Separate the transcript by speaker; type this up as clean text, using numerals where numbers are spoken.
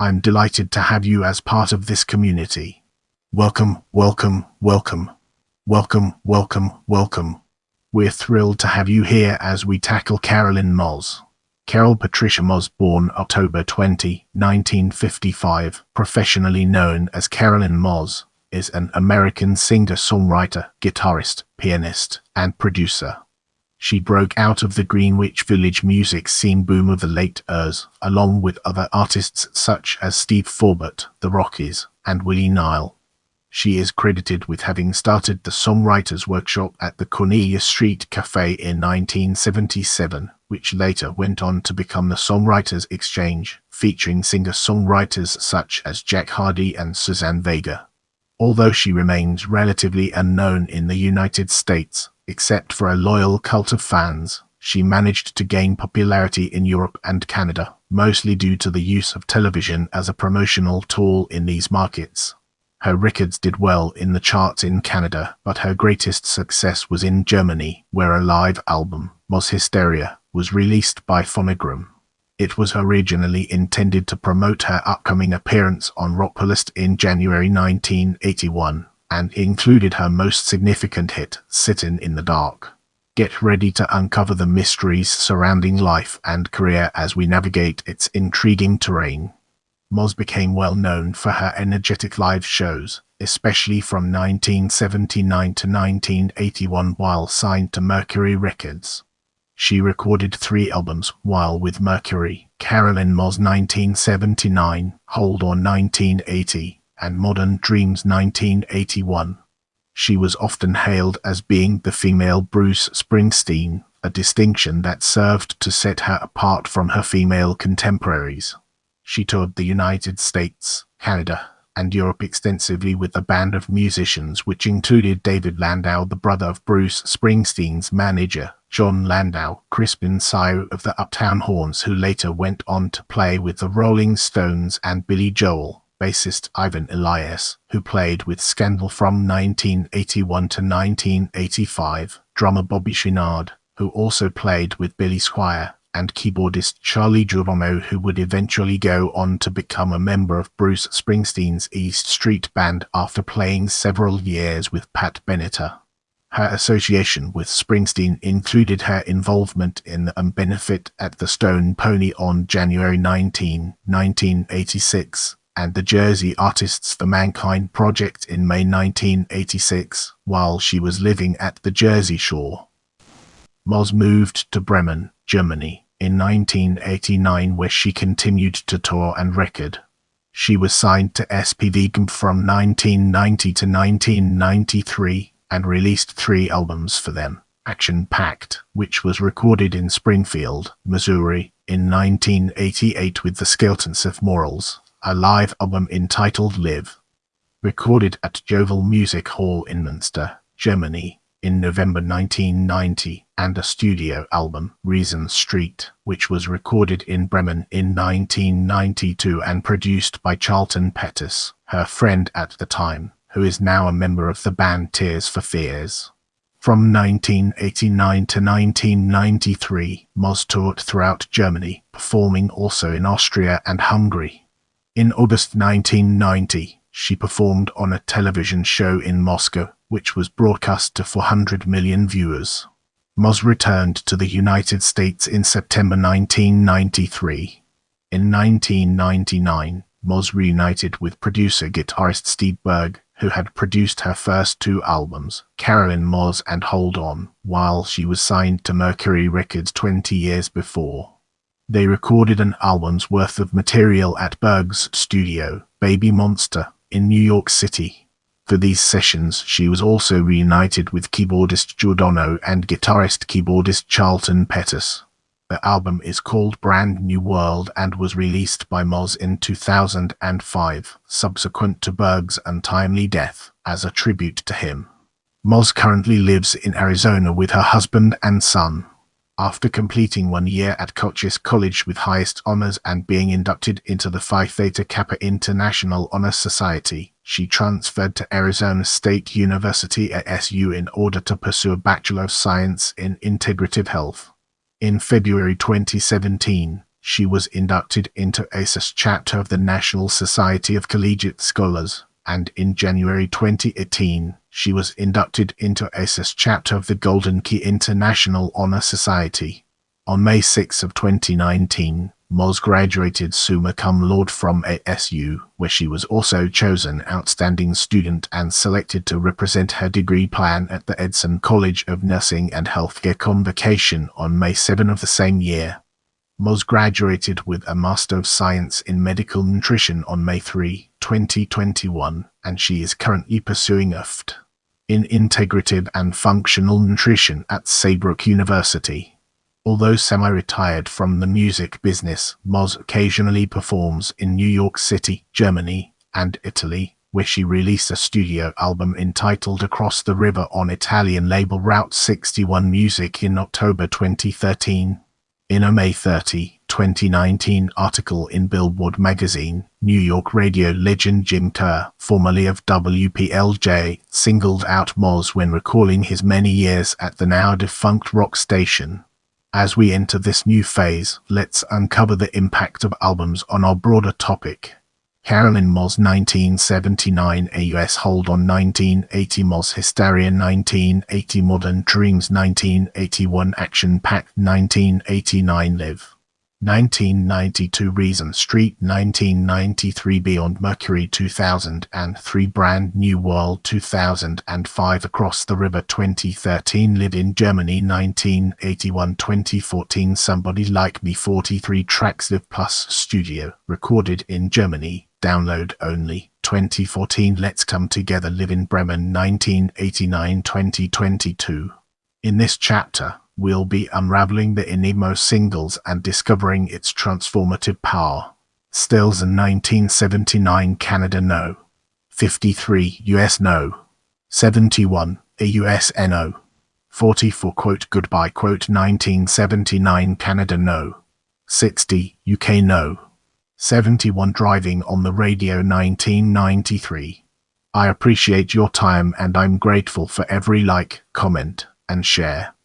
Speaker 1: I'm delighted to have you as part of this community. Welcome, welcome, welcome. Welcome, welcome, welcome. We're thrilled to have you here as we tackle Carolyne Mas. Patricia Mas, born October 20, 1955, professionally known as Carolyne Mas, is an American singer-songwriter, guitarist, pianist, and producer. She broke out of the Greenwich Village music scene boom of the late years, along with other artists such as Steve Forbert, the Roches, and Willie Nile. She is credited with having started the Songwriters Workshop at the Cornelia Street Cafe in 1977, which later went on to become the Songwriters Exchange, featuring singer-songwriters such as Jack Hardy and Suzanne Vega. Although she remains relatively unknown in the United States, except for a loyal cult of fans, she managed to gain popularity in Europe and Canada, mostly due to the use of television as a promotional tool in these markets. Her records did well in the charts in Canada, but her greatest success was in Germany, where a live album, Hysteria, was released by Phonogram. It was originally intended to promote her upcoming appearance on Rockpalast in January 1981, and included her most significant hit, Sittin in the Dark. Get ready to uncover the mysteries surrounding life and career as we navigate its intriguing terrain. Mas became well known for her energetic live shows, especially from 1979 to 1981 while signed to Mercury Records. She recorded 3 albums while with Mercury: Carolyne Mas 1979, Hold On 1980, and Modern Dreams 1981. She was often hailed as being the female Bruce Springsteen, a distinction that served to set her apart from her female contemporaries. She toured the United States, Canada, and Europe extensively with a band of musicians which included David Landau, the brother of Bruce Springsteen's manager, Jon Landau, Crispin Sio of the Uptown Horns, who later went on to play with the Rolling Stones, and Billy Joel, bassist Ivan Elias, who played with Scandal from 1981 to 1985, drummer Bobby Chenard, who also played with Billy Squier, and keyboardist Charlie Giordano, who would eventually go on to become a member of Bruce Springsteen's East Street Band after playing several years with Pat Benatar. Her association with Springsteen included her involvement in the benefit at the Stone Pony on January 19, 1986, and the Jersey Artists for Mankind project in May 1986, while she was living at the Jersey Shore. Mas moved to Bremen, Germany, in 1989, where she continued to tour and record. She was signed to SPV from 1990 to 1993 and released 3 albums for them: Action Packed, which was recorded in Springfield, Missouri, in 1988 with the Skeletons of Morals, a live album entitled Live, recorded at Jovel Music Hall in Münster, Germany, in November 1990, and a studio album, Reason Street, which was recorded in Bremen in 1992 and produced by Charlton Pettus, her friend at the time, who is now a member of the band Tears for Fears. From 1989 to 1993, Mas toured throughout Germany, performing also in Austria and Hungary. In August 1990, she performed on a television show in Moscow, which was broadcast to 400 million viewers. Mas returned to the United States in September 1993. In 1999, Mas reunited with producer-guitarist Steve Berg, who had produced her first 2 albums, Carolyne Mas and Hold On, while she was signed to Mercury Records 20 years before. They recorded an album's worth of material at Berg's studio, Baby Monster, in New York City. For these sessions, she was also reunited with keyboardist Giordano and guitarist-keyboardist Charlton Pettus. The album is called Brand New World and was released by Mas in 2005, subsequent to Berg's untimely death, as a tribute to him. Mas currently lives in Arizona with her husband and son. After completing 1 year at Roches College with highest honors and being inducted into the Phi Theta Kappa International Honor Society, she transferred to Arizona State University at SU in order to pursue a Bachelor of Science in Integrative Health. In February 2017, She was inducted into ASUS chapter of the National Society of Collegiate Scholars, and in January 2018, she was inducted into ASUS chapter of the Golden Key International Honor Society. On May 6 of 2019, Mas graduated summa cum laude from ASU, where she was also chosen outstanding student and selected to represent her degree plan at the Edson College of Nursing and Healthcare convocation on May 7 of the same year. Mas graduated with a Master of Science in Medical Nutrition on May 3, 2021, and she is currently pursuing a Ph.D. in Integrative and Functional Nutrition at Saybrook University. Although semi-retired from the music business, Mas occasionally performs in New York City, Germany, and Italy, where she released a studio album entitled Across the River on Italian label Route 61 Music in October 2013. In a May 30, 2019 article in Billboard magazine, New York radio legend Jim Kerr, formerly of WPLJ, singled out Mas when recalling his many years at the now-defunct rock station. As we enter this new phase, let's uncover the impact of albums on our broader topic. Carolyne Mas 1979 A US Hold On 1980 Mas Hysteria 1980 Modern Dreams 1981 Action Packed 1989 Live 1992 Reason Street 1993 Beyond Mercury 2003 Brand New World 2005 Across the River 2013 Live in Germany 1981 2014 Somebody Like Me 43 tracks Live Plus Studio recorded in Germany download only 2014 Let's Come Together Live in Bremen 1989 2022. In this chapter, we'll be unraveling the enigma singles and discovering its transformative power. Stills in 1979 Canada No. 53 US No. 71 a US No. 44 quote Goodbye quote 1979 Canada No. 60 UK No. 71 Driving on the Radio 1993. I appreciate your time and I'm grateful for every like, comment, and share.